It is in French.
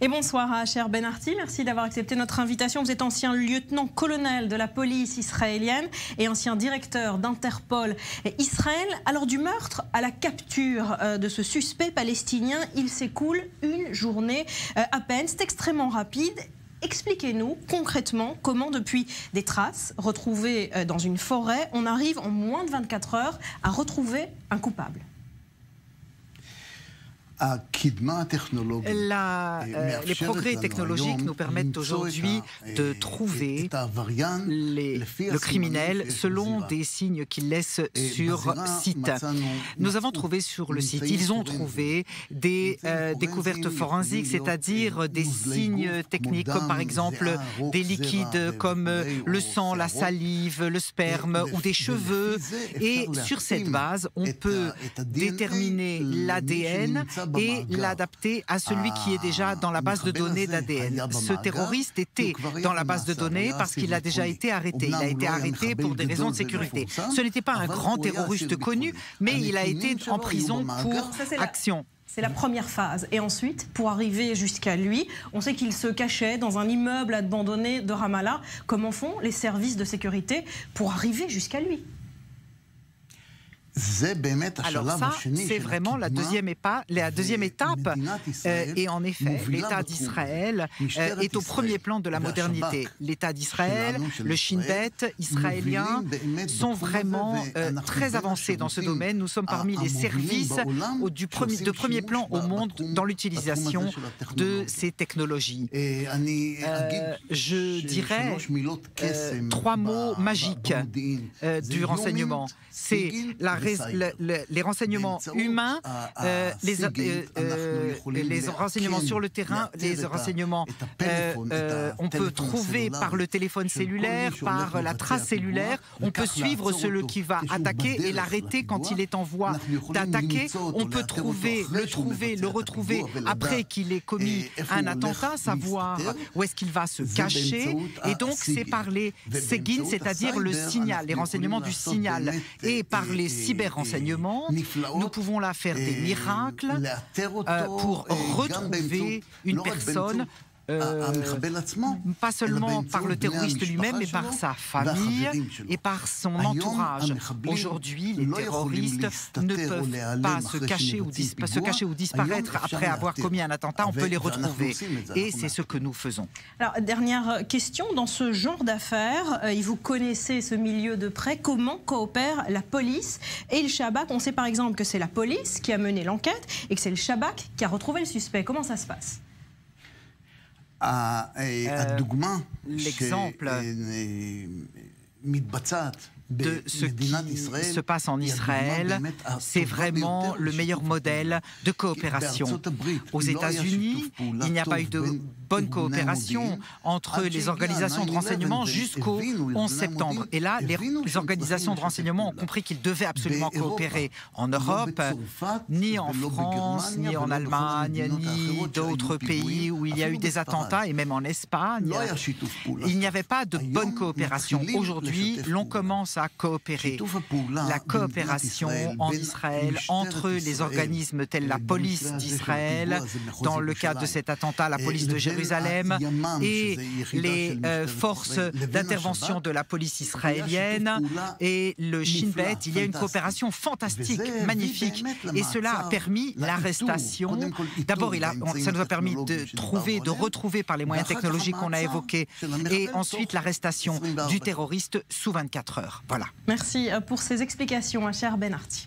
Et bonsoir à Cher Benarti, merci d'avoir accepté notre invitation. Vous êtes ancien lieutenant-colonel de la police israélienne et ancien directeur d'Interpol Israël. Alors du meurtre à la capture de ce suspect palestinien, il s'écoule une journée à peine. C'est extrêmement rapide. Expliquez-nous concrètement comment, depuis des traces retrouvées dans une forêt, on arrive en moins de 24 heures à retrouver un coupable. Les progrès technologiques nous permettent aujourd'hui de trouver le criminel selon des signes qu'il laisse sur site. Nous avons trouvé sur le site, ils ont trouvé des découvertes forensiques, c'est-à-dire des signes techniques comme par exemple des liquides comme le sang, la salive, le sperme ou des cheveux. Et sur cette base, on peut déterminer l'ADN et l'adapter à celui qui est déjà dans la base de données d'ADN. Ce terroriste était dans la base de données parce qu'il a déjà été arrêté. Il a été arrêté pour des raisons de sécurité. Ce n'était pas un grand terroriste connu, mais il a été en prison pour action. C'est la première phase. Et ensuite, pour arriver jusqu'à lui, on sait qu'il se cachait dans un immeuble abandonné de Ramallah. Comment font les services de sécurité pour arriver jusqu'à lui ? Alors ça, c'est vraiment la deuxième étape. Et en effet, l'État d'Israël est au premier plan de la modernité. L'État d'Israël, le Shin Bet israélien sont vraiment très avancés dans ce domaine. Nous sommes parmi les services de premier plan au monde dans l'utilisation de ces technologies. Je dirais 3 mots magiques du renseignement. C'est les renseignements humains, les renseignements sur le terrain, les renseignements on peut trouver par le téléphone cellulaire, par la trace cellulaire, on peut suivre celui qui va attaquer et l'arrêter quand il est en voie d'attaquer. On peut le retrouver après qu'il ait commis un attentat, savoir où est-ce qu'il va se cacher. Et donc c'est par les seguin, c'est-à-dire le signal, les renseignements du signal, et par les cyber-renseignements, nous pouvons là faire des miracles pour retrouver une personne, pas seulement par le terroriste lui-même, mais par sa famille et par son entourage. Aujourd'hui, les terroristes ne peuvent pas se cacher ou disparaître après avoir commis un attentat. On peut les retrouver. Et c'est ce que nous faisons. Alors, dernière question. Dans ce genre d'affaires, vous connaissez ce milieu de près. Comment coopèrent la police et le Shabak? On sait par exemple que c'est la police qui a mené l'enquête et que c'est le Shabak qui a retrouvé le suspect. Comment ça se passe? L'exemple de ce qui se passe en Israël, c'est vraiment le meilleur modèle de coopération. Aux États-Unis, il n'y a pas eu de bonne coopération entre les organisations de renseignement jusqu'au 11 septembre. Et là, les organisations de renseignement ont compris qu'ils devaient absolument coopérer. En Europe, ni en France, ni en Allemagne, ni d'autres pays où il y a eu des attentats, et même en Espagne, il n'y avait pas de bonne coopération. Aujourd'hui, l'on commence à coopérer. La coopération en Israël entre les organismes tels la police d'Israël, dans le cadre de cet attentat, la police de Jérusalem, et les forces d'intervention de la police israélienne et le Shin Bet, il y a une coopération fantastique, magnifique, et cela a permis l'arrestation. D'abord, ça nous a permis de retrouver par les moyens technologiques qu'on a évoqués, et ensuite l'arrestation du terroriste sous 24 heures. Voilà. Merci pour ces explications, Cher Benarti.